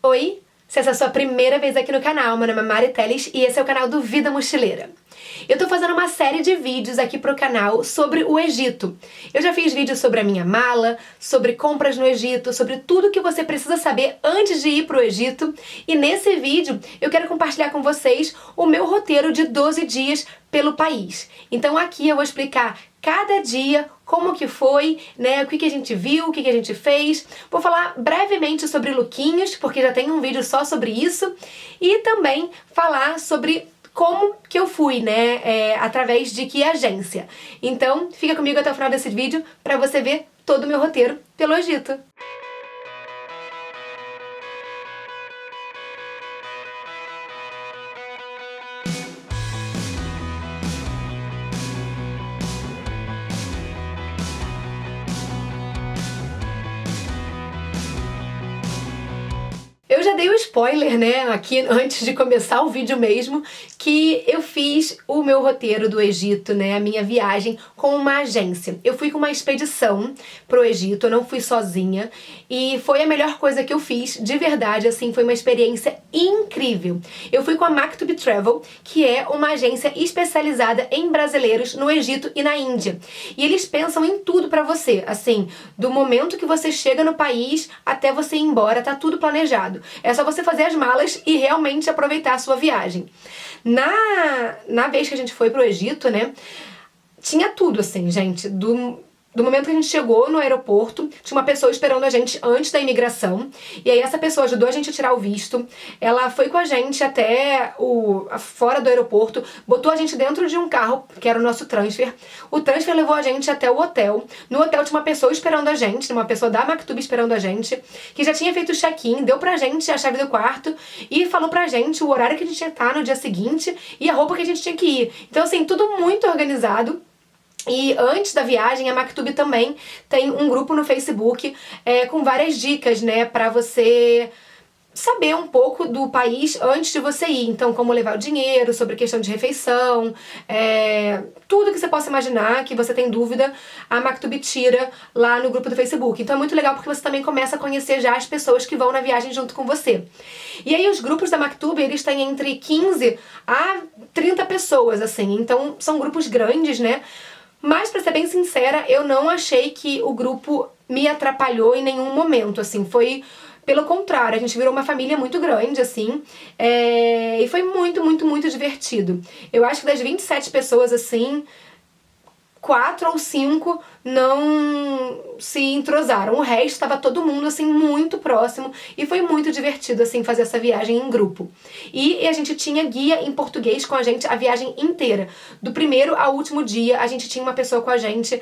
Oi, se essa é a sua primeira vez aqui no canal, meu nome é Mari Teles e esse é o canal do Vida Mochileira. Eu tô fazendo uma série de vídeos aqui pro canal sobre o Egito. Eu já fiz vídeos sobre a minha mala, sobre compras no Egito, sobre tudo que você precisa saber antes de ir pro Egito. E nesse vídeo eu quero compartilhar com vocês o meu roteiro de 12 dias pelo país. Então aqui eu vou explicar cada dia como que foi, né, o que a gente viu, o que a gente fez. Vou falar brevemente sobre lookinhos, porque já tem um vídeo só sobre isso. E também falar sobre como que eu fui, né, através de que agência. Então, fica comigo até o final desse vídeo pra você ver todo o meu roteiro pelo Egito. Eu já dei o spoiler, né, aqui antes de começar o vídeo mesmo, que eu fiz o meu roteiro do Egito, né, a minha viagem com uma agência. Eu fui com uma expedição pro Egito, eu não fui sozinha, e foi a melhor coisa que eu fiz, de verdade, assim, foi uma experiência incrível. Eu fui com a Maktub Travel, que é uma agência especializada em brasileiros no Egito e na Índia. E eles pensam em tudo pra você, assim, do momento que você chega no país até você ir embora, tá tudo planejado. É só você fazer as malas e realmente aproveitar a sua viagem. Na vez que a gente foi pro Egito, né, tinha tudo assim, gente, do momento que a gente chegou no aeroporto, tinha uma pessoa esperando a gente antes da imigração, e aí essa pessoa ajudou a gente a tirar o visto, ela foi com a gente até fora do aeroporto, botou a gente dentro de um carro, que era o nosso transfer, o transfer levou a gente até o hotel, no hotel tinha uma pessoa esperando a gente, uma pessoa da Maktub esperando a gente, que já tinha feito o check-in, deu pra gente a chave do quarto, e falou pra gente o horário que a gente ia estar no dia seguinte, e a roupa que a gente tinha que ir. Então assim, tudo muito organizado. E antes da viagem, a Maktub também tem um grupo no Facebook com várias dicas, né, pra você saber um pouco do país antes de você ir. Então, como levar o dinheiro, sobre questão de refeição, tudo que você possa imaginar, que você tem dúvida, a Maktub tira lá no grupo do Facebook. Então é muito legal porque você também começa a conhecer já as pessoas que vão na viagem junto com você. E aí os grupos da Maktub, eles têm entre 15 a 30 pessoas, assim. Então são grupos grandes, né? Mas, pra ser bem sincera, eu não achei que o grupo me atrapalhou em nenhum momento, assim, foi pelo contrário, a gente virou uma família muito grande, assim, e foi muito, muito, muito divertido. Eu acho que das 27 pessoas, assim, 4 ou 5 não se entrosaram. O resto estava todo mundo, assim, muito próximo e foi muito divertido, assim, fazer essa viagem em grupo. E a gente tinha guia em português com a gente a viagem inteira. Do primeiro ao último dia, a gente tinha uma pessoa com a gente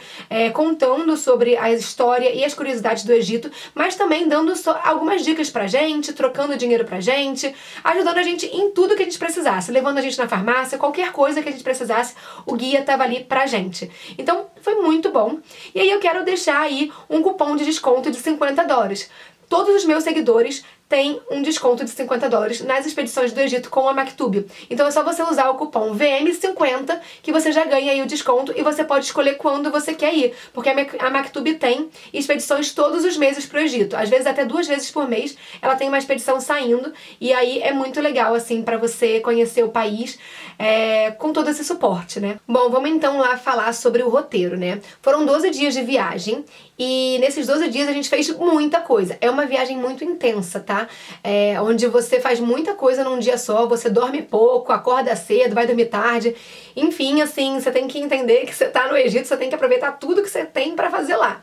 contando sobre a história e as curiosidades do Egito, mas também dando algumas dicas pra gente, trocando dinheiro pra gente, ajudando a gente em tudo que a gente precisasse, levando a gente na farmácia, qualquer coisa que a gente precisasse, o guia tava ali pra gente. Então, foi muito bom. E aí eu quero deixar aí um cupom de desconto de $50. Todos os meus seguidores têm um desconto de $50 nas expedições do Egito com a Maktub. Então é só você usar o cupom VM50 que você já ganha aí o desconto e você pode escolher quando você quer ir. Porque a Maktub tem expedições todos os meses pro Egito. Às vezes até 2 vezes por mês ela tem uma expedição saindo. E aí é muito legal, assim, pra você conhecer o país com todo esse suporte, né? Bom, vamos então lá falar sobre o roteiro, né? Foram 12 dias de viagem e nesses 12 dias a gente fez muita coisa. É uma viagem muito intensa, tá? Onde você faz muita coisa num dia só, você dorme pouco, acorda cedo, vai dormir tarde. Enfim, assim, você tem que entender que você tá no Egito, você tem que aproveitar tudo que você tem pra fazer lá.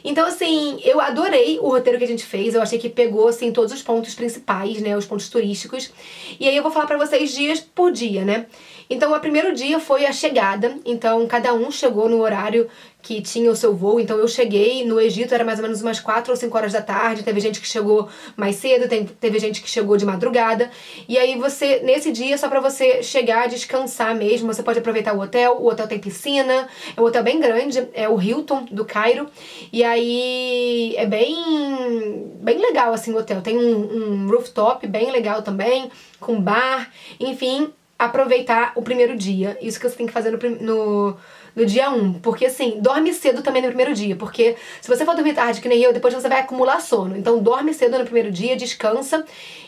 Então, assim, eu adorei o roteiro que a gente fez, eu achei que pegou, assim, todos os pontos principais, né, os pontos turísticos. E aí eu vou falar pra vocês dias por dia, né? Então, o primeiro dia foi a chegada, então cada um chegou no horário que tinha o seu voo. Então eu cheguei no Egito, era mais ou menos umas 4 ou 5 horas da tarde, teve gente que chegou mais cedo, teve gente que chegou de madrugada, e aí você, nesse dia, só pra você chegar, descansar mesmo, você pode aproveitar o hotel tem piscina, é um hotel bem grande, é o Hilton do Cairo, e aí é bem legal assim o hotel, tem um rooftop bem legal também, com bar, enfim, aproveitar o primeiro dia, isso que você tem que fazer no no dia 1. Porque assim, dorme cedo também no primeiro dia. Porque se você for dormir tarde, que nem eu, depois você vai acumular sono. Então dorme cedo no primeiro dia, descansa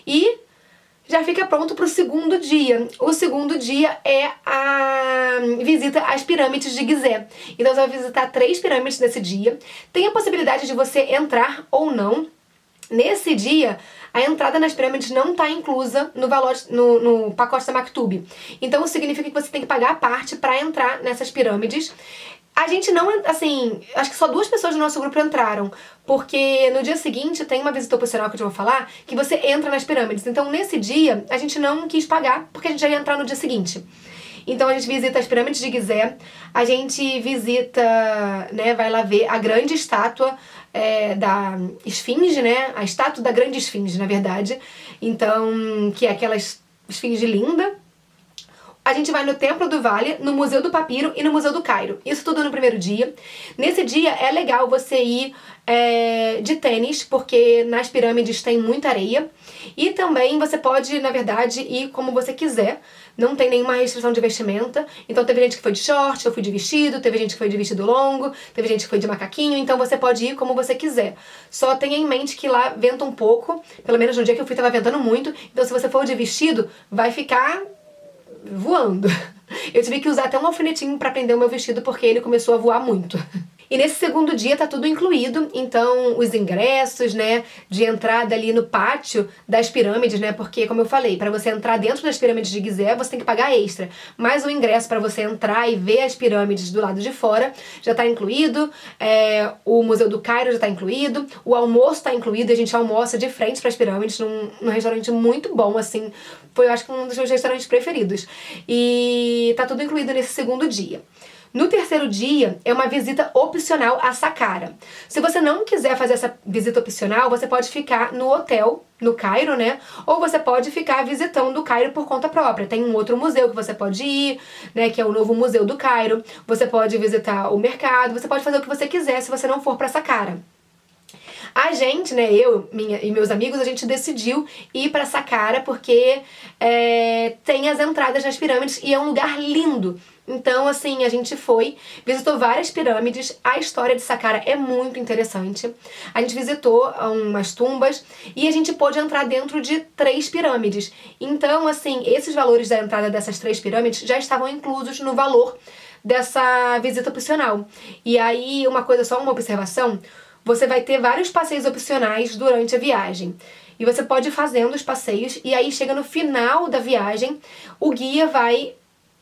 e já fica pronto pro segundo dia. O segundo dia é a visita às pirâmides de Gizé. Então você vai visitar 3 pirâmides nesse dia. Tem a possibilidade de você entrar ou não. Nesse dia, a entrada nas pirâmides não está inclusa no valor no pacote da Maktub. Então isso significa que você tem que pagar a parte para entrar nessas pirâmides. A gente não, assim, acho que só 2 pessoas do nosso grupo entraram, porque no dia seguinte tem uma visita opcional que eu te vou falar, que você entra nas pirâmides. Então nesse dia a gente não quis pagar, porque a gente já ia entrar no dia seguinte. Então a gente visita as pirâmides de Gizé, a gente visita, né, vai lá ver a grande estátua da Esfinge, né, a estátua da grande Esfinge, na verdade. Então, que é aquela esfinge linda. A gente vai no Templo do Vale, no Museu do Papiro e no Museu do Cairo. Isso tudo no primeiro dia. Nesse dia é legal você ir de tênis, porque nas pirâmides tem muita areia. E também você pode, na verdade, ir como você quiser. Não tem nenhuma restrição de vestimenta. Então teve gente que foi de short, eu fui de vestido, teve gente que foi de vestido longo, teve gente que foi de macaquinho. Então você pode ir como você quiser. Só tenha em mente que lá venta um pouco. Pelo menos no dia que eu fui tava ventando muito. Então se você for de vestido, vai ficar voando. Eu tive que usar até um alfinetinho pra prender o meu vestido porque ele começou a voar muito. E nesse segundo dia tá tudo incluído, então os ingressos, né, de entrada ali no pátio das pirâmides, né, porque como eu falei, pra você entrar dentro das pirâmides de Gizé, você tem que pagar extra. Mas o ingresso pra você entrar e ver as pirâmides do lado de fora já tá incluído, o Museu do Cairo já tá incluído, o almoço tá incluído, a gente almoça de frente pras pirâmides num restaurante muito bom, assim, foi eu acho que um dos meus restaurantes preferidos. E tá tudo incluído nesse segundo dia. No terceiro dia, é uma visita opcional a Saqqara. Se você não quiser fazer essa visita opcional, você pode ficar no hotel, no Cairo, né? Ou você pode ficar visitando o Cairo por conta própria. Tem um outro museu que você pode ir, né? Que é o novo Museu do Cairo. Você pode visitar o mercado, você pode fazer o que você quiser se você não for pra Saqqara. A gente, né, eu e meus amigos, a gente decidiu ir pra Saqqara porque tem as entradas nas pirâmides e é um lugar lindo. Então, assim, a gente foi, visitou várias pirâmides, a história de Saqqara é muito interessante. A gente visitou umas tumbas e a gente pôde entrar dentro de 3 pirâmides. Então, assim, esses valores da entrada dessas 3 pirâmides já estavam inclusos no valor dessa visita opcional. E aí, uma observação, você vai ter vários passeios opcionais durante a viagem. E você pode ir fazendo os passeios e aí chega no final da viagem, o guia vai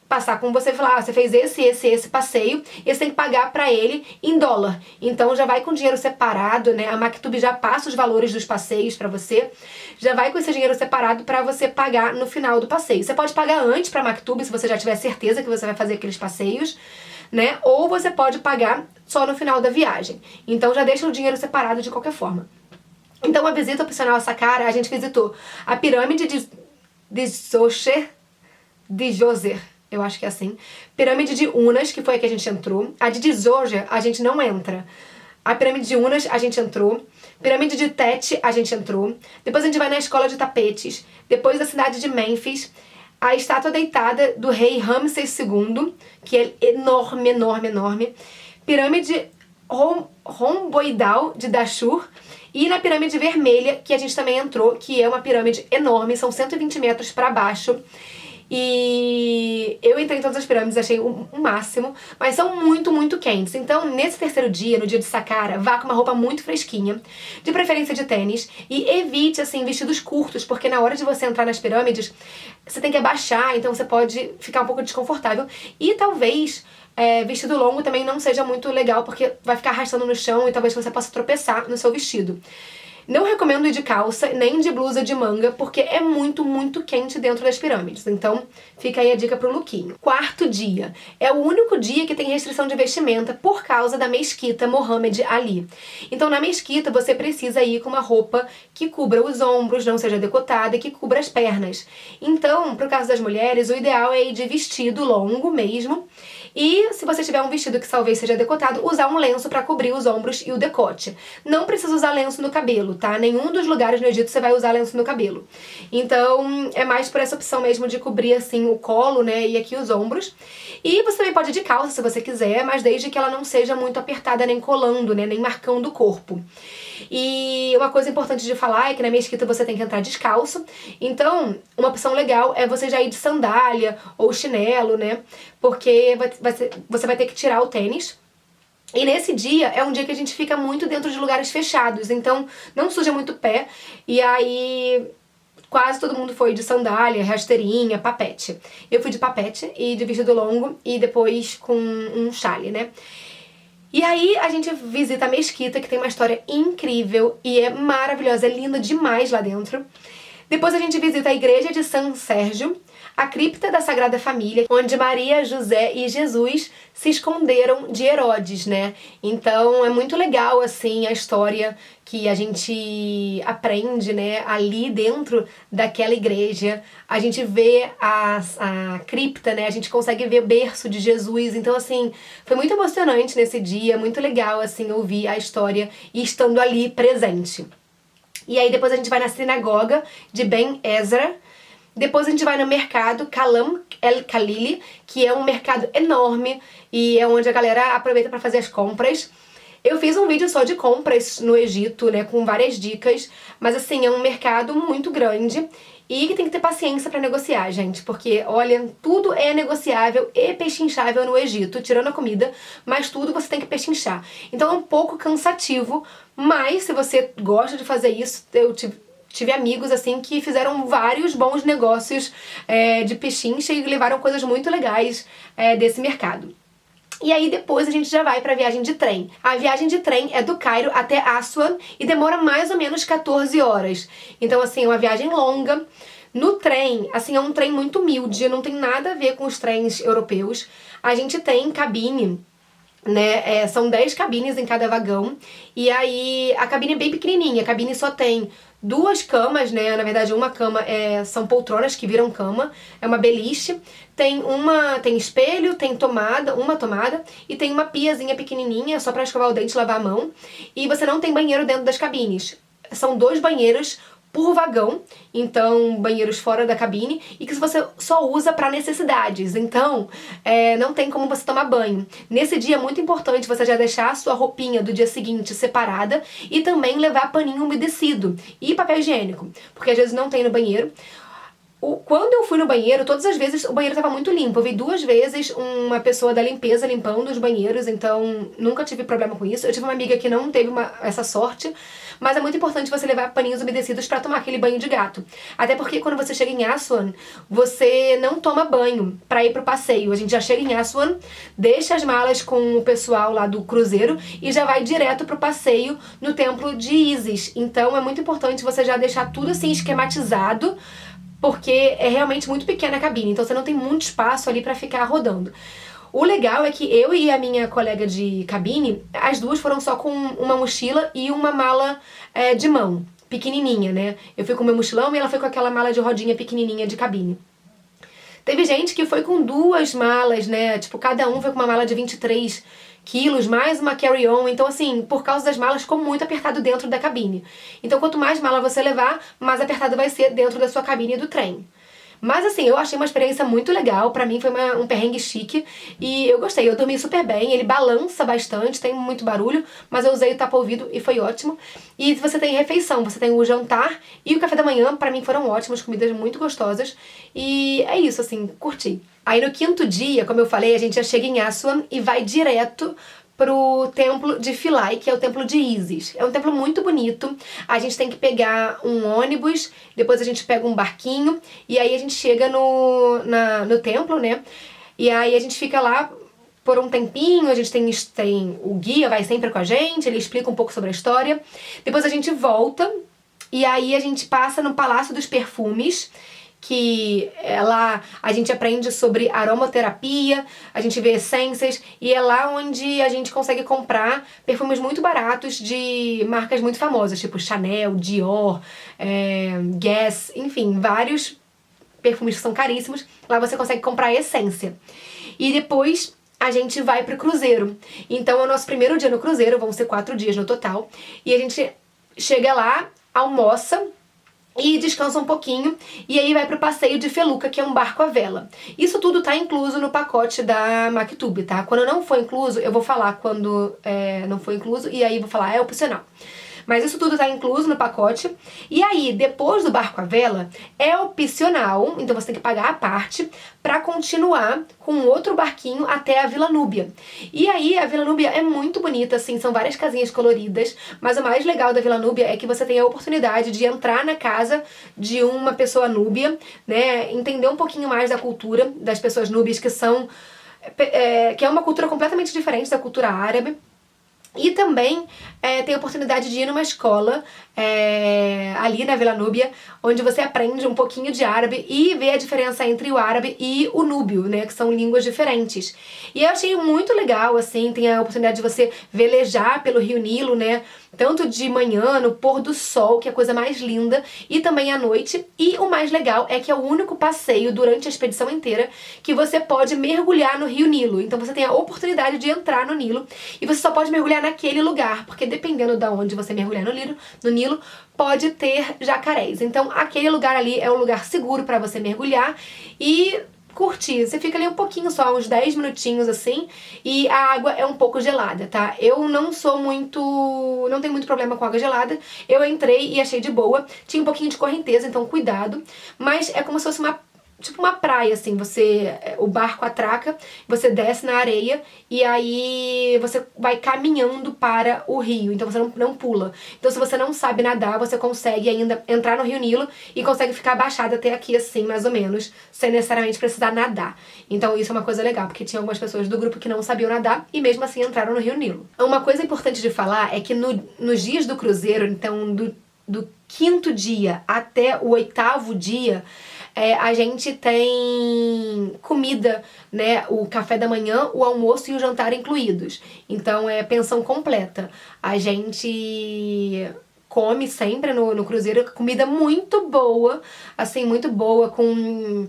passar com você e falar, você fez esse passeio e você tem que pagar pra ele em dólar. Então já vai com dinheiro separado, né? A Maktub já passa os valores dos passeios pra você, já vai com esse dinheiro separado pra você pagar no final do passeio. Você pode pagar antes pra Maktub se você já tiver certeza que você vai fazer aqueles passeios, né? Ou você pode pagar só no final da viagem. Então já deixa o dinheiro separado de qualquer forma. Então a visita opcional a Saqqara, a gente visitou a pirâmide de Djoser, eu acho que é assim. Pirâmide de Unas, que foi a que a gente entrou. A de Djoser, a gente não entra. A pirâmide de Unas, a gente entrou. Pirâmide de Tete, a gente entrou. Depois a gente vai na escola de tapetes. Depois a cidade de Mênfis. A estátua deitada do rei Ramsés II, que é enorme, enorme, enorme. Pirâmide romboidal de Dashur. E na pirâmide vermelha, que a gente também entrou, que é uma pirâmide enorme, são 120 metros para baixo. E eu entrei em todas as pirâmides, achei o máximo, mas são muito, muito quentes. Então, nesse terceiro dia, no dia de Saqqara, vá com uma roupa muito fresquinha, de preferência de tênis, e evite, assim, vestidos curtos, porque na hora de você entrar nas pirâmides, você tem que abaixar, então você pode ficar um pouco desconfortável. E talvez vestido longo também não seja muito legal, porque vai ficar arrastando no chão e talvez você possa tropeçar no seu vestido. Não recomendo ir de calça, nem de blusa de manga, porque é muito, muito quente dentro das pirâmides. Então, fica aí a dica pro lookinho. Quarto dia. É o único dia que tem restrição de vestimenta por causa da mesquita Mohammed Ali. Então, na mesquita, você precisa ir com uma roupa que cubra os ombros, não seja decotada, e que cubra as pernas. Então, pro caso das mulheres, o ideal é ir de vestido longo mesmo. E se você tiver um vestido que talvez seja decotado, usar um lenço pra cobrir os ombros e o decote. Não precisa usar lenço no cabelo, tá? Nenhum dos lugares no Egito você vai usar lenço no cabelo. Então, é mais por essa opção mesmo de cobrir, assim, o colo, né, e aqui os ombros. E você também pode ir de calça, se você quiser, mas desde que ela não seja muito apertada, nem colando, né, nem marcando o corpo. E uma coisa importante de falar é que na mesquita você tem que entrar descalço. Então, uma opção legal é você já ir de sandália ou chinelo, né, porque você vai ter que tirar o tênis. E nesse dia é um dia que a gente fica muito dentro de lugares fechados, então não suja muito o pé. E aí quase todo mundo foi de sandália, rasteirinha, papete. Eu fui de papete e de vestido longo e depois com um chale, né? E aí a gente visita a mesquita, que tem uma história incrível e é maravilhosa, é linda demais lá dentro. Depois a gente visita a igreja de São Sérgio, a cripta da Sagrada Família, onde Maria, José e Jesus se esconderam de Herodes, né? Então é muito legal, assim, a história que a gente aprende, né, ali dentro daquela igreja. A gente vê a cripta, né, a gente consegue ver o berço de Jesus. Então, assim, foi muito emocionante nesse dia, muito legal, assim, ouvir a história e estando ali presente. E aí depois a gente vai na sinagoga de Ben Ezra. Depois a gente vai no mercado Kalam El Khalili, que é um mercado enorme e é onde a galera aproveita para fazer as compras. Eu fiz um vídeo só de compras no Egito, né, com várias dicas, mas assim, é um mercado muito grande e que tem que ter paciência para negociar, gente, porque, olha, tudo é negociável e pechinchável no Egito, tirando a comida, mas tudo você tem que pechinchar. Então é um pouco cansativo, mas se você gosta de fazer isso, eu tive amigos, assim, que fizeram vários bons negócios de pechincha e levaram coisas muito legais desse mercado. E aí depois a gente já vai pra viagem de trem. A viagem de trem é do Cairo até Aswan e demora mais ou menos 14 horas. Então, assim, é uma viagem longa. No trem, assim, é um trem muito humilde, não tem nada a ver com os trens europeus. A gente tem cabine, né, são 10 cabines em cada vagão, e aí a cabine é bem pequenininha, a cabine só tem 2 camas, né, na verdade uma cama são poltronas que viram cama, é uma beliche, tem espelho, tem uma tomada, e tem uma piazinha pequenininha, só pra escovar o dente e lavar a mão, e você não tem banheiro dentro das cabines, são 2 banheiros por vagão, então banheiros fora da cabine, e que você só usa para necessidades, então não tem como você tomar banho. Nesse dia é muito importante você já deixar a sua roupinha do dia seguinte separada e também levar paninho umedecido e papel higiênico, porque às vezes não tem no banheiro. Quando eu fui no banheiro, todas as vezes o banheiro estava muito limpo. Eu vi 2 vezes uma pessoa da limpeza limpando os banheiros, então nunca tive problema com isso. Eu tive uma amiga que não teve essa sorte, mas é muito importante você levar paninhos umedecidos para tomar aquele banho de gato. Até porque quando você chega em Aswan, você não toma banho para ir pro passeio. A gente já chega em Aswan, deixa as malas com o pessoal lá do cruzeiro e já vai direto pro passeio no templo de Isis. Então é muito importante você já deixar tudo assim esquematizado, porque é realmente muito pequena a cabine, então você não tem muito espaço ali pra ficar rodando. O legal é que eu e a minha colega de cabine, as duas foram só com uma mochila e uma mala de mão, pequenininha, né? Eu fui com o meu mochilão e ela foi com aquela mala de rodinha pequenininha de cabine. Teve gente que foi com 2 malas, né? Tipo, cada um foi com uma mala de 23 quilos, mais uma carry-on. Então, assim, por causa das malas, ficou muito apertado dentro da cabine. Então, quanto mais mala você levar, mais apertado vai ser dentro da sua cabine do trem. Mas, assim, eu achei uma experiência muito legal. Pra mim foi um perrengue chique e eu gostei. Eu dormi super bem, ele balança bastante, tem muito barulho, mas eu usei o tapa-ouvido e foi ótimo. E você tem refeição, você tem o jantar e o café da manhã, pra mim foram ótimos, comidas muito gostosas. E é isso, assim, curti. Aí no 5º dia, como eu falei, a gente já chega em Aswan e vai direto pro templo de Philae, que é o templo de Isis. É um templo muito bonito. A gente tem que pegar um ônibus, depois a gente pega um barquinho e aí a gente chega no templo, né? E aí a gente fica lá por um tempinho, a gente tem o guia vai sempre com a gente, ele explica um pouco sobre a história. Depois a gente volta e aí a gente passa no Palácio dos Perfumes, que lá a gente aprende sobre aromaterapia, a gente vê essências, e é lá onde a gente consegue comprar perfumes muito baratos de marcas muito famosas, tipo Chanel, Dior, Guess, enfim, vários perfumes que são caríssimos. Lá você consegue comprar a essência. E depois a gente vai pro cruzeiro. Então é o nosso primeiro dia no cruzeiro, vão ser 4 dias no total, e a gente chega lá, almoça e descansa um pouquinho, e aí vai pro passeio de Feluca, que é um barco à vela. Isso tudo tá incluso no pacote da Maktub, tá? Quando não for incluso, eu vou falar quando não for incluso, e aí vou falar, é opcional. Mas isso tudo tá incluso no pacote. E aí, depois do barco à vela, é opcional, então você tem que pagar a parte pra continuar com outro barquinho até a Vila Núbia. E aí, a Vila Núbia é muito bonita, assim, são várias casinhas coloridas, mas o mais legal da Vila Núbia é que você tem a oportunidade de entrar na casa de uma pessoa núbia, né, entender um pouquinho mais da cultura das pessoas núbias, que são... que é uma cultura completamente diferente da cultura árabe. E também tem a oportunidade de ir numa escola ali na Vila Núbia, onde você aprende um pouquinho de árabe e vê a diferença entre o árabe e o núbio, né, que são línguas diferentes. E eu achei muito legal, assim, tem a oportunidade de você velejar pelo Rio Nilo, né, tanto de manhã, no pôr do sol, que é a coisa mais linda, e também à noite. E o mais legal é que é o único passeio durante a expedição inteira que você pode mergulhar no Rio Nilo. Então você tem a oportunidade de entrar no Nilo, e você só pode mergulhar naquele lugar, porque dependendo de onde você mergulhar no Nilo, pode ter jacarés. Então aquele lugar ali é um lugar seguro para você mergulhar e curtir. Você fica ali um pouquinho só, uns 10 minutinhos assim, e a água é um pouco gelada, tá? Eu não tenho muito problema com água gelada. Eu entrei e achei de boa. Tinha um pouquinho de correnteza, então cuidado. Mas é como se fosse tipo uma praia, assim, o barco atraca, você desce na areia e aí você vai caminhando para o rio, então você não pula. Então se você não sabe nadar, você consegue ainda entrar no Rio Nilo e consegue ficar abaixado até aqui, assim, mais ou menos, sem necessariamente precisar nadar. Então isso é uma coisa legal, porque tinha algumas pessoas do grupo que não sabiam nadar e mesmo assim entraram no Rio Nilo. Uma coisa importante de falar é que nos dias do cruzeiro, então do 5º dia até o 8º dia, a gente tem comida, né, o café da manhã, o almoço e o jantar incluídos. Então é pensão completa. A gente come sempre no cruzeiro comida muito boa, assim, muito boa, com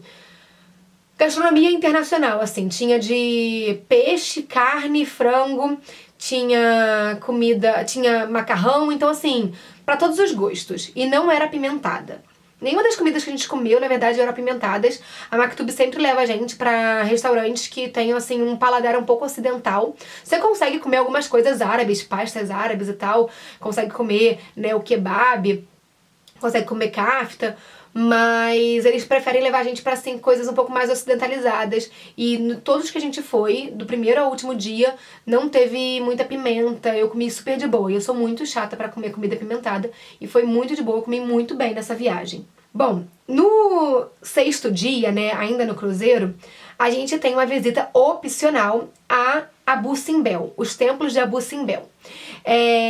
gastronomia internacional, assim. Tinha de peixe, carne, frango, tinha comida, tinha macarrão, então assim, para todos os gostos. E não era apimentada. Nenhuma das comidas que a gente comeu, na verdade, eram apimentadas. A Maktub sempre leva a gente pra restaurantes que tenham, assim, um paladar um pouco ocidental. Você consegue comer algumas coisas árabes, pastas árabes e tal. Consegue comer, né, o kebab. Consegue comer kafta. Mas eles preferem levar a gente pra, assim, coisas um pouco mais ocidentalizadas. E todos que a gente foi, do primeiro ao último dia, não teve muita pimenta. Eu comi super de boa. E eu sou muito chata pra comer comida apimentada. E foi muito de boa, eu comi muito bem nessa viagem. Bom, no 6º dia, né, ainda no cruzeiro, a gente tem uma visita opcional a Abu Simbel, os templos de Abu Simbel.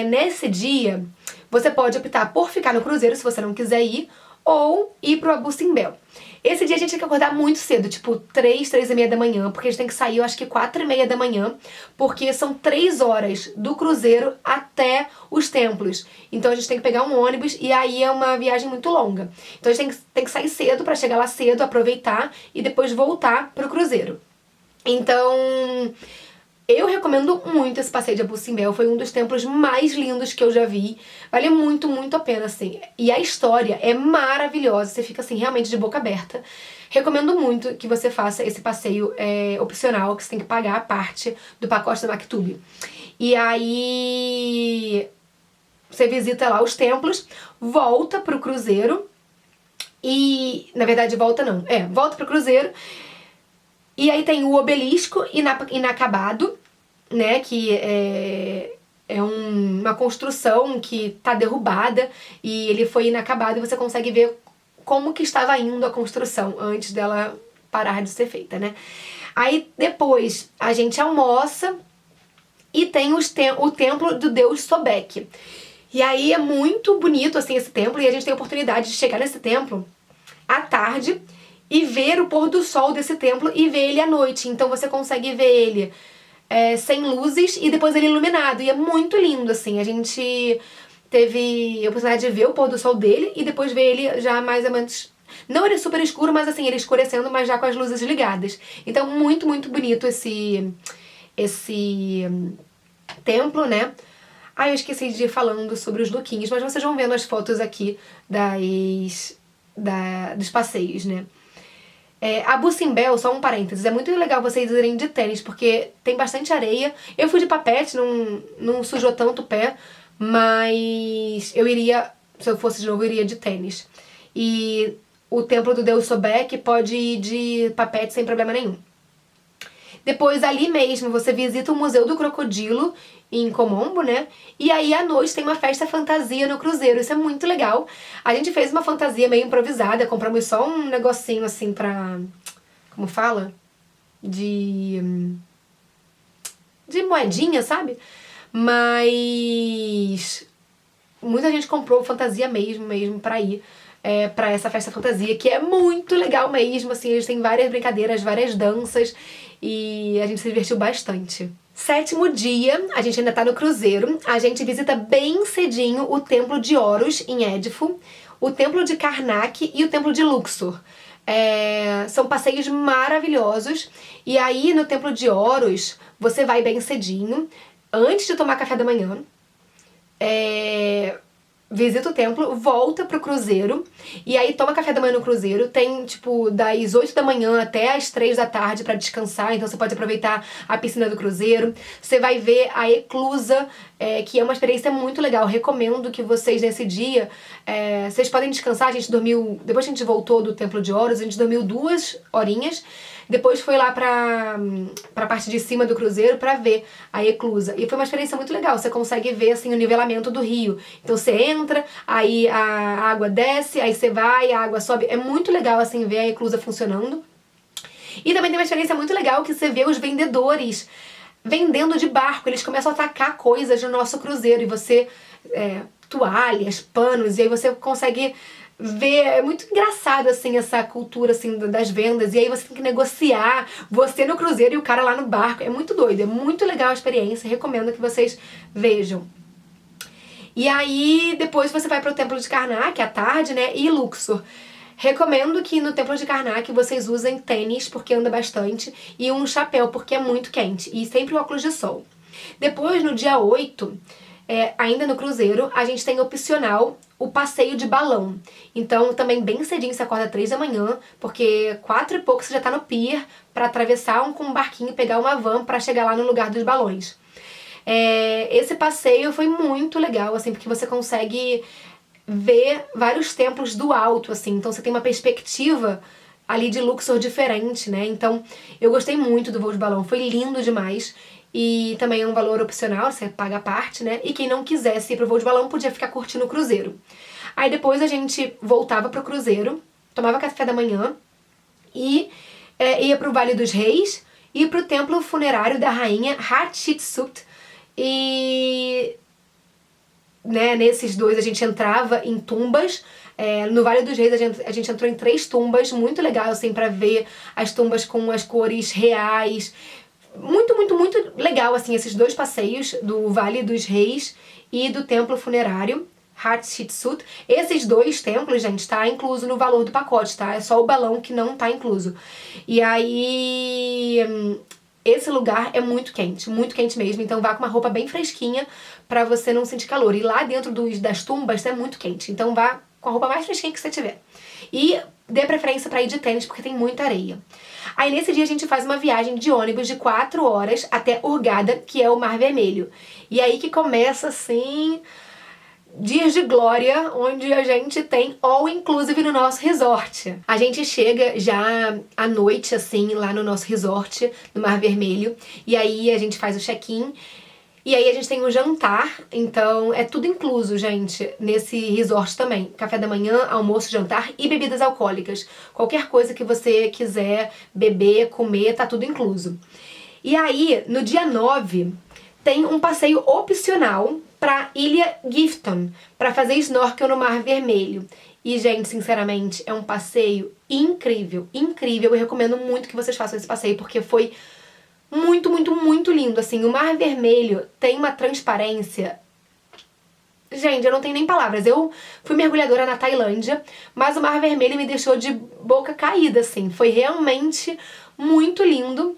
Nesse dia, você pode optar por ficar no cruzeiro se você não quiser ir, ou ir pro Abu Simbel. Esse dia a gente tem que acordar muito cedo, tipo 3h30 da manhã, porque a gente tem que sair, eu acho que 4h30 da manhã, porque são 3 horas do cruzeiro até os templos. Então a gente tem que pegar um ônibus e aí é uma viagem muito longa. Então a gente tem que sair cedo pra chegar lá cedo, aproveitar e depois voltar pro cruzeiro. Então eu recomendo muito esse passeio de Abu Simbel, foi um dos templos mais lindos que eu já vi. Vale muito, muito a pena, assim. E a história é maravilhosa, você fica, assim, realmente de boca aberta. Recomendo muito que você faça esse passeio opcional, que você tem que pagar a parte do pacote da Maktub. E aí você visita lá os templos, volta pro cruzeiro e... Na verdade, volta não. Volta pro cruzeiro. E aí tem o obelisco inacabado, né, que é uma construção que tá derrubada e ele foi inacabado e você consegue ver como que estava indo a construção antes dela parar de ser feita, né. Aí depois a gente almoça e tem o templo do deus Sobek. E aí é muito bonito, assim, esse templo, e a gente tem a oportunidade de chegar nesse templo à tarde e ver o pôr do sol desse templo e ver ele à noite. Então você consegue ver ele sem luzes e depois ele iluminado. E é muito lindo, assim. A gente teve a oportunidade de ver o pôr do sol dele e depois ver ele já mais ou menos... Não ele super escuro, mas assim, ele escurecendo, mas já com as luzes ligadas. Então muito, muito bonito esse templo, né? Ah, eu esqueci de ir falando sobre os lookinhos, mas vocês vão vendo as fotos aqui dos passeios, né? A Bussimbel, só um parênteses, é muito legal vocês irem de tênis, porque tem bastante areia. Eu fui de papete, não sujou tanto o pé, mas eu iria, se eu fosse de novo, eu iria de tênis. E o templo do Deus Sobek pode ir de papete sem problema nenhum. Depois, ali mesmo, você visita o Museu do Crocodilo, em Comombo, né? E aí, à noite, tem uma festa fantasia no cruzeiro. Isso é muito legal. A gente fez uma fantasia meio improvisada. Compramos só um negocinho, assim, pra... Como fala? De moedinha, sabe? Mas... muita gente comprou fantasia mesmo pra ir. Pra essa festa fantasia, que é muito legal mesmo, assim, eles têm várias brincadeiras, várias danças, e a gente se divertiu bastante. 7º dia, a gente ainda tá no cruzeiro, a gente visita bem cedinho o Templo de Horus, em Edfu, o Templo de Karnak e o Templo de Luxor. São passeios maravilhosos, e aí no Templo de Horus, você vai bem cedinho, antes de tomar café da manhã, visita o templo, volta pro cruzeiro, e aí toma café da manhã no cruzeiro, tem tipo das 8 da manhã até as 3 da tarde pra descansar, então você pode aproveitar a piscina do cruzeiro, você vai ver a eclusa, que é uma experiência muito legal, recomendo que vocês nesse dia, vocês podem descansar, a gente dormiu, depois que a gente voltou do Templo de Horus, a gente dormiu 2 horinhas, depois foi lá pra parte de cima do cruzeiro pra ver a eclusa. E foi uma experiência muito legal, você consegue ver assim o nivelamento do rio. Então você entra, aí a água desce, aí você vai, a água sobe. É muito legal assim ver a eclusa funcionando. E também tem uma experiência muito legal que você vê os vendedores vendendo de barco. Eles começam a atacar coisas no nosso cruzeiro e você... toalhas, panos, e aí você consegue... ver, é muito engraçado assim essa cultura assim das vendas, e aí você tem que negociar, você no cruzeiro e o cara lá no barco, é muito doido, é muito legal a experiência, recomendo que vocês vejam. E aí depois você vai para o Templo de Karnak à tarde, né, e Luxor. Recomendo que no Templo de Karnak vocês usem tênis, porque anda bastante, e um chapéu, porque é muito quente, e sempre óculos de sol. Depois, no dia 8, ainda no cruzeiro, a gente tem opcional o passeio de balão. Então, também bem cedinho, você acorda 3 da manhã, porque 4 e pouco você já tá no pier para atravessar com um barquinho e pegar uma van para chegar lá no lugar dos balões. Esse passeio foi muito legal, assim, porque você consegue ver vários templos do alto, assim, então você tem uma perspectiva ali de Luxor diferente, né? Então, eu gostei muito do voo de balão, foi lindo demais. E também é um valor opcional, você paga a parte, né? E quem não quisesse ir pro voo de balão podia ficar curtindo o cruzeiro. Aí depois a gente voltava pro cruzeiro, tomava café da manhã e ia pro Vale dos Reis e pro templo funerário da rainha Hatshepsut. E né, nesses dois a gente entrava em tumbas. No Vale dos Reis a gente entrou em 3 tumbas, muito legal assim pra ver as tumbas com as cores reais. Muito, muito, muito legal, assim, esses 2 passeios do Vale dos Reis e do Templo Funerário, Hatshepsut. Esses 2 templos, gente, tá incluso no valor do pacote, tá? É só o balão que não tá incluso. E aí, esse lugar é muito quente mesmo, então vá com uma roupa bem fresquinha pra você não sentir calor. E lá dentro das tumbas é muito quente, então vá com a roupa mais fresquinha que você tiver. E dê preferência pra ir de tênis, porque tem muita areia. Aí nesse dia a gente faz uma viagem de ônibus de 4 horas até Hurghada, que é o Mar Vermelho. E aí que começa, assim, dias de glória, onde a gente tem all inclusive no nosso resort. A gente chega já à noite, assim, lá no nosso resort, no Mar Vermelho, e aí a gente faz o check-in. E aí a gente tem um jantar, então é tudo incluso, gente, nesse resort também. Café da manhã, almoço, jantar e bebidas alcoólicas. Qualquer coisa que você quiser beber, comer, tá tudo incluso. E aí, no dia 9, tem um passeio opcional pra Ilha Gifton, pra fazer snorkel no Mar Vermelho. E, gente, sinceramente, é um passeio incrível, incrível. Eu recomendo muito que vocês façam esse passeio, porque foi... muito, muito, muito lindo, assim, o Mar Vermelho tem uma transparência... Gente, eu não tenho nem palavras, eu fui mergulhadora na Tailândia, mas o Mar Vermelho me deixou de boca caída, assim, foi realmente muito lindo,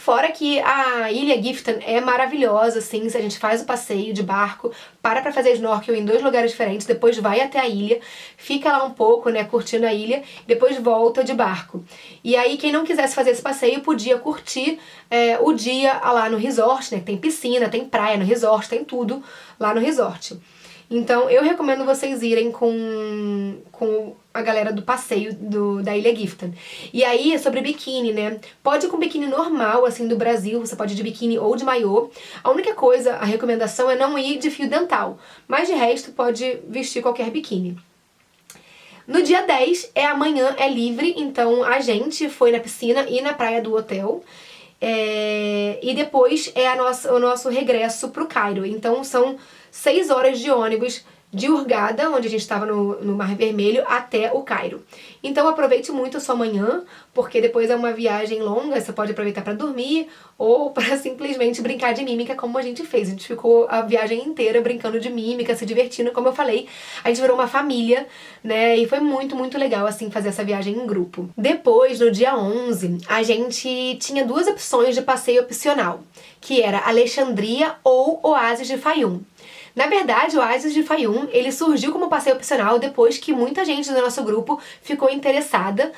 Fora que a Ilha Gifton é maravilhosa, assim, se a gente faz o passeio de barco, pra fazer snorkel em 2 lugares diferentes, depois vai até a ilha, fica lá um pouco, né, curtindo a ilha, depois volta de barco. E aí quem não quisesse fazer esse passeio podia curtir o dia lá no resort, né, tem piscina, tem praia no resort, tem tudo lá no resort. Então eu recomendo vocês irem com a galera do passeio da Ilha Gifton. E aí, sobre biquíni, né? Pode ir com biquíni normal, assim, do Brasil, você pode ir de biquíni ou de maiô. A única coisa, a recomendação é não ir de fio dental, mas de resto pode vestir qualquer biquíni. No dia 10, amanhã, é livre, então a gente foi na piscina e na praia do hotel. E depois é o nosso regresso pro Cairo. Então são 6 horas de ônibus de Hurghada, onde a gente estava no Mar Vermelho, até o Cairo. Então aproveite muito a sua manhã, porque depois é uma viagem longa, você pode aproveitar para dormir ou para simplesmente brincar de mímica, como a gente fez. A gente ficou a viagem inteira brincando de mímica, se divertindo, como eu falei. A gente virou uma família, né? E foi muito, muito legal, assim, fazer essa viagem em grupo. Depois, no dia 11, a gente tinha 2 opções de passeio opcional, que era Alexandria ou Oásis de Fayum. Na verdade, o Oásis de Fayum, ele surgiu como passeio opcional depois que muita gente do nosso grupo ficou interessada.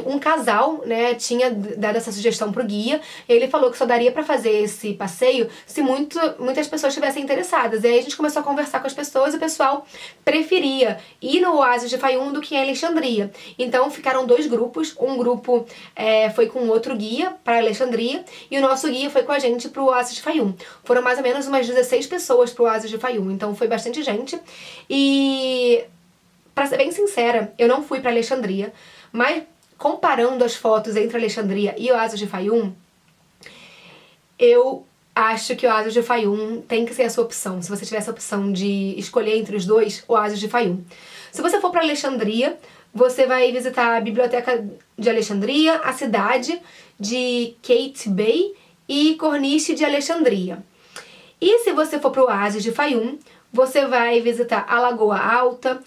Um casal, né, tinha dado essa sugestão pro guia, e ele falou que só daria pra fazer esse passeio se muitas pessoas estivessem interessadas. E aí a gente começou a conversar com as pessoas e o pessoal preferia ir no Oásis de Fayum do que em Alexandria. Então ficaram 2 grupos, um grupo foi com outro guia para Alexandria e o nosso guia foi com a gente pro Oásis de Fayum. Foram mais ou menos umas 16 pessoas pro Oásis de Fayum, então foi bastante gente. E, pra ser bem sincera, eu não fui pra Alexandria, mas comparando as fotos entre Alexandria e Oásis de Fayum, eu acho que o Oásis de Fayum tem que ser a sua opção. Se você tivesse a opção de escolher entre os 2, o Oásis de Fayum. Se você for pra Alexandria, você vai visitar a Biblioteca de Alexandria, a cidade de Kate Bay e Corniche de Alexandria. E se você for pro Oásis de Fayum, você vai visitar a Lagoa Alta,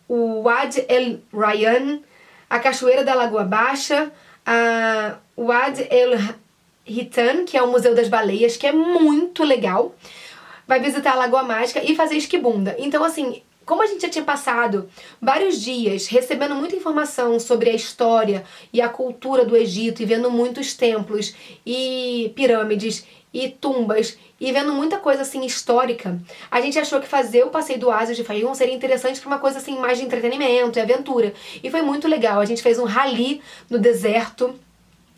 o Wadi El Rayyan, a Cachoeira da Lagoa Baixa, a Wadi El Hitan, que é o Museu das Baleias, que é muito legal. Vai visitar a Lagoa Mágica e fazer esquibunda. Então, assim, como a gente já tinha passado vários dias recebendo muita informação sobre a história e a cultura do Egito e vendo muitos templos e pirâmides e tumbas e vendo muita coisa assim histórica, a gente achou que fazer o passeio do Oásis de Fayum seria interessante para uma coisa assim mais de entretenimento e aventura. E foi muito legal. A gente fez um rally no deserto.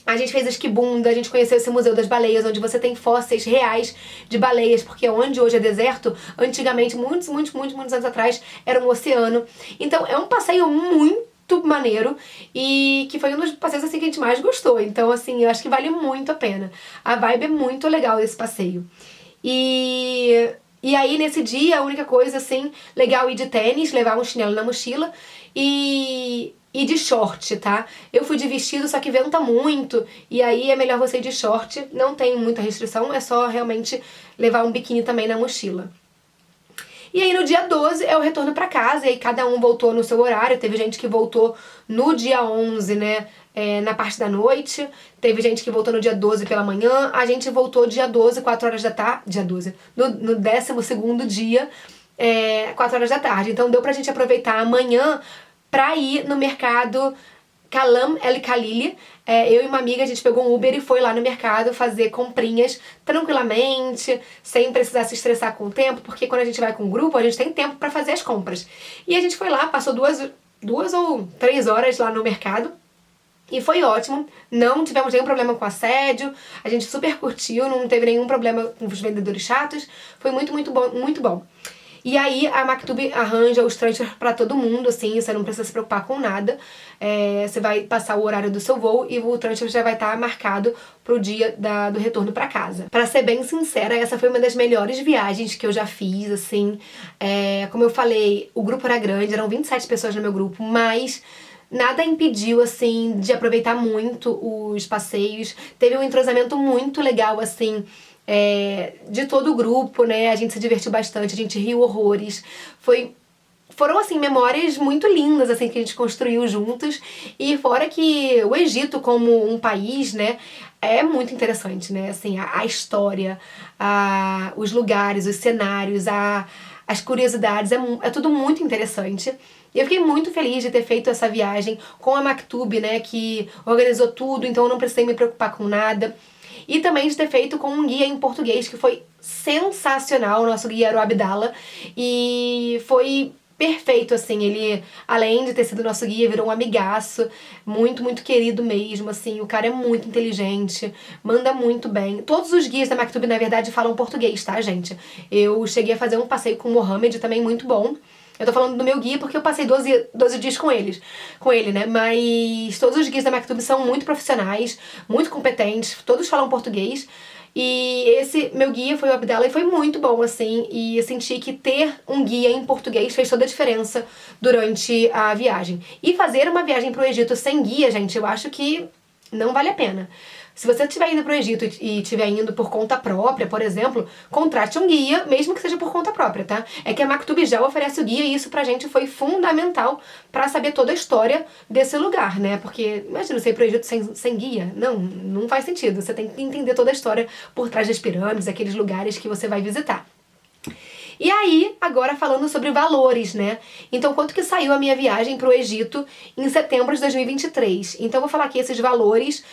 A gente fez a esquibunda, a gente conheceu esse Museu das Baleias, onde você tem fósseis reais de baleias, porque onde hoje é deserto, antigamente, muitos anos atrás, era um oceano. Então é um passeio muito maneiro e que foi um dos passeios assim que a gente mais gostou. Então, assim, eu acho que vale muito a pena. A vibe é muito legal desse passeio. E aí, nesse dia, a única coisa, assim, legal ir de tênis, levar um chinelo na mochila e de short, tá? Eu fui de vestido, só que venta muito, e aí é melhor você ir de short, não tem muita restrição, é só realmente levar um biquíni também na mochila. E aí no dia 12 é o retorno pra casa, e aí cada um voltou no seu horário, teve gente que voltou no dia 11, né, na parte da noite, teve gente que voltou no dia 12 pela manhã, a gente voltou dia 12, 4 horas da tarde, dia 12, no 12º dia, 4 horas da tarde, então deu pra gente aproveitar amanhã pra ir no mercado Kalam El Khalili. Eu e uma amiga, a gente pegou um Uber e foi lá no mercado fazer comprinhas tranquilamente, sem precisar se estressar com o tempo, porque quando a gente vai com o grupo, a gente tem tempo pra fazer as compras. E a gente foi lá, passou 2 ou 3 horas lá no mercado, e foi ótimo, não tivemos nenhum problema com assédio, a gente super curtiu, não teve nenhum problema com os vendedores chatos, foi muito, muito bom, muito bom. E aí a Maktub arranja os transfers pra todo mundo, assim, você não precisa se preocupar com nada. Você vai passar o horário do seu voo e o transfer já vai estar marcado pro dia do retorno pra casa. Pra ser bem sincera, essa foi uma das melhores viagens que eu já fiz, assim. Como eu falei, o grupo era grande, eram 27 pessoas no meu grupo, mas nada impediu, assim, de aproveitar muito os passeios. Teve um entrosamento muito legal, assim, de todo o grupo, né? A gente se divertiu bastante, a gente riu horrores. Foi foram, assim, memórias muito lindas, assim, que a gente construiu juntos. E fora que o Egito, como um país, né, é muito interessante, né? Assim, a história, os lugares, os cenários, as curiosidades, é tudo muito interessante. E eu fiquei muito feliz de ter feito essa viagem com a Maktub, né, que organizou tudo, então eu não precisei me preocupar com nada. E também de ter feito com um guia em português, que foi sensacional. O nosso guia era o Abdala. E foi perfeito, assim. Ele, além de ter sido nosso guia, virou um amigaço. Muito, muito querido mesmo, assim. O cara é muito inteligente, manda muito bem. Todos os guias da Maktub, na verdade, falam português, tá, gente? Eu cheguei a fazer um passeio com o Mohamed, também muito bom. Eu tô falando do meu guia porque eu passei 12 dias com ele, né? Mas todos os guias da Maktub são muito profissionais, muito competentes, todos falam português. E esse meu guia foi o Abdala e foi muito bom, assim. E eu senti que ter um guia em português fez toda a diferença durante a viagem. E fazer uma viagem pro Egito sem guia, gente, eu acho que não vale a pena. Se você estiver indo pro Egito e estiver indo por conta própria, por exemplo, contrate um guia, mesmo que seja por conta própria, tá? É que a Maktub já oferece o guia e isso pra gente foi fundamental pra saber toda a história desse lugar, né? Porque, imagina, você ir pro Egito sem guia? Não faz sentido. Você tem que entender toda a história por trás das pirâmides, aqueles lugares que você vai visitar. E aí, agora falando sobre valores, né? Então, quanto que saiu a minha viagem pro Egito em setembro de 2023? Então, eu vou falar aqui esses valores,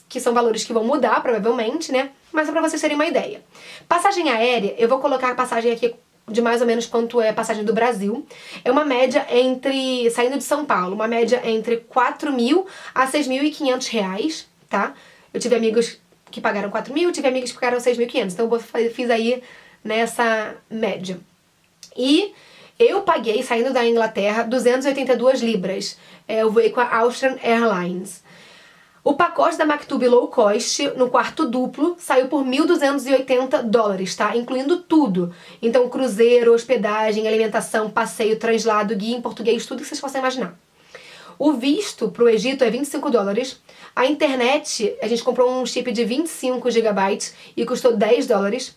que são valores que vão mudar, provavelmente, né? Mas é pra vocês terem uma ideia. Passagem aérea, eu vou colocar a passagem aqui de mais ou menos quanto é a passagem do Brasil. É uma média saindo de São Paulo, uma média entre 4.000 a 6.500 reais, tá? Eu tive amigos que pagaram 4.000, tive amigos que pagaram 6.500, então eu fiz aí nessa média. E eu paguei, saindo da Inglaterra, 282 libras. Eu voei com a Austrian Airlines. O pacote da Maktub Low Cost, no quarto duplo, saiu por $1.280, tá? Incluindo tudo. Então, cruzeiro, hospedagem, alimentação, passeio, translado, guia em português, tudo que vocês possam imaginar. O visto pro Egito é $25. A internet, a gente comprou um chip de 25 GB e custou $10.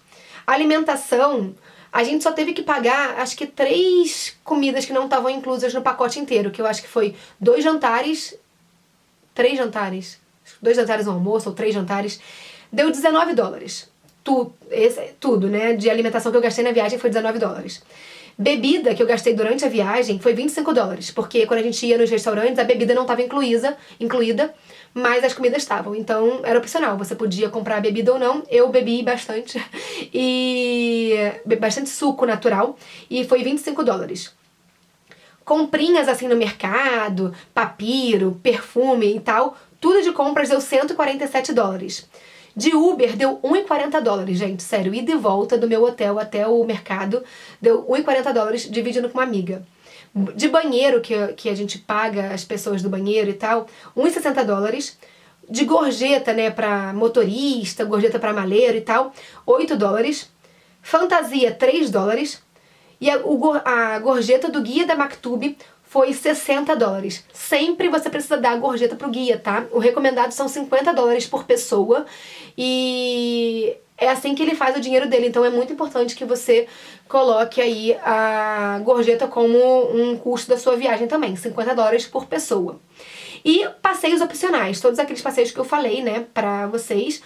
A alimentação, a gente só teve que pagar, acho que 3 comidas que não estavam inclusas no pacote inteiro, que eu acho que foi 2 jantares, 3 jantares, 2 jantares no almoço ou 3 jantares, deu $19. Tudo, né, de alimentação que eu gastei na viagem foi $19. Bebida que eu gastei durante a viagem foi $25, porque quando a gente ia nos restaurantes, a bebida não estava incluída, mas as comidas estavam, então era opcional, você podia comprar a bebida ou não. Eu bebi bastante, e bastante suco natural, e foi $25. Comprinhas assim no mercado, papiro, perfume e tal, tudo de compras deu $147. De Uber deu $1,40, gente, sério, ida e volta do meu hotel até o mercado, deu $1,40 dividindo com uma amiga. De banheiro, que a gente paga as pessoas do banheiro e tal, $1,60. De gorjeta, né, pra motorista, gorjeta pra maleiro e tal, $8. Fantasia, $3. E a gorjeta do guia da Maktub foi $60. Sempre você precisa dar a gorjeta pro guia, tá? O recomendado são $50 por pessoa e é assim que ele faz o dinheiro dele. Então é muito importante que você coloque aí a gorjeta como um custo da sua viagem também, $50 por pessoa. E passeios opcionais, todos aqueles passeios que eu falei, né, pra vocês.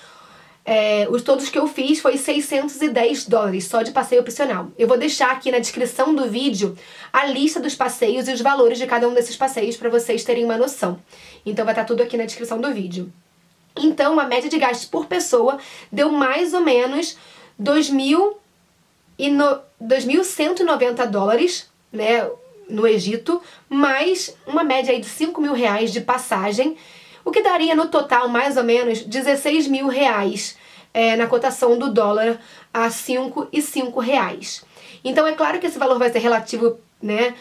Todos que eu fiz foi $610 só de passeio opcional. Eu vou deixar aqui na descrição do vídeo a lista dos passeios e os valores de cada um desses passeios para vocês terem uma noção. Então vai estar tudo aqui na descrição do vídeo. Então a média de gastos por pessoa deu mais ou menos $2.190, né, no Egito, mais uma média aí de R$5.000 de passagem, o que daria no total mais ou menos R$16.000 na cotação do dólar a R$5,05. Então é claro que esse valor vai ser relativo, né,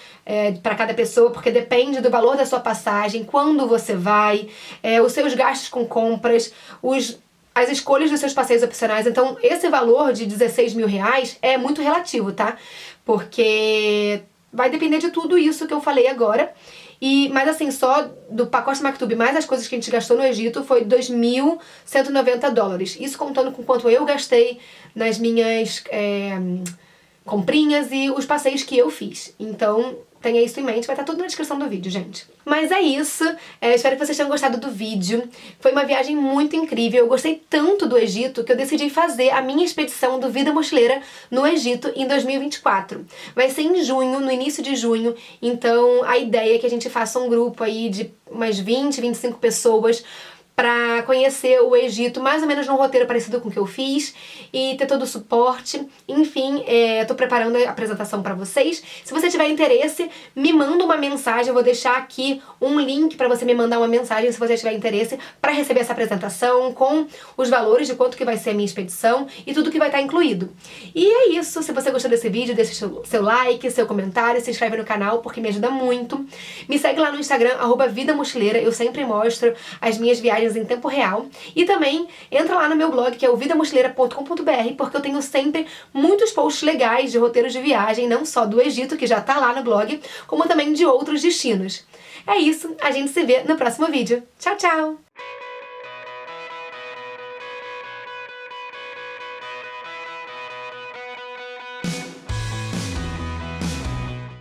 para cada pessoa, porque depende do valor da sua passagem, quando você vai, os seus gastos com compras, as escolhas dos seus passeios opcionais. Então esse valor de R$16.000 é muito relativo, tá? Porque vai depender de tudo isso que eu falei agora. Mas assim, só do pacote Maktub mais as coisas que a gente gastou no Egito foi $2.190. Isso contando com quanto eu gastei nas minhas comprinhas e os passeios que eu fiz. Então, tenha isso em mente, vai estar tudo na descrição do vídeo, gente. Mas é isso, espero que vocês tenham gostado do vídeo. Foi uma viagem muito incrível, eu gostei tanto do Egito que eu decidi fazer a minha expedição do Vida Mochileira no Egito em 2024. Vai ser em junho, no início de junho, então a ideia é que a gente faça um grupo aí de umas 20, 25 pessoas pra conhecer o Egito, mais ou menos num roteiro parecido com o que eu fiz, e ter todo o suporte. Enfim, tô preparando a apresentação pra vocês. Se você tiver interesse, me manda uma mensagem, eu vou deixar aqui um link pra você me mandar uma mensagem, se você tiver interesse, pra receber essa apresentação, com os valores de quanto que vai ser a minha expedição, e tudo que vai estar incluído. E é isso, se você gostou desse vídeo, deixa seu like, seu comentário, se inscreve no canal, porque me ajuda muito. Me segue lá no Instagram, @vidamochileira, eu sempre mostro as minhas viagens em tempo real. E também entra lá no meu blog, que é o vidamochileira.com.br, porque eu tenho sempre muitos posts legais de roteiros de viagem, não só do Egito, que já tá lá no blog, como também de outros destinos. É isso, a gente se vê no próximo vídeo. Tchau, tchau!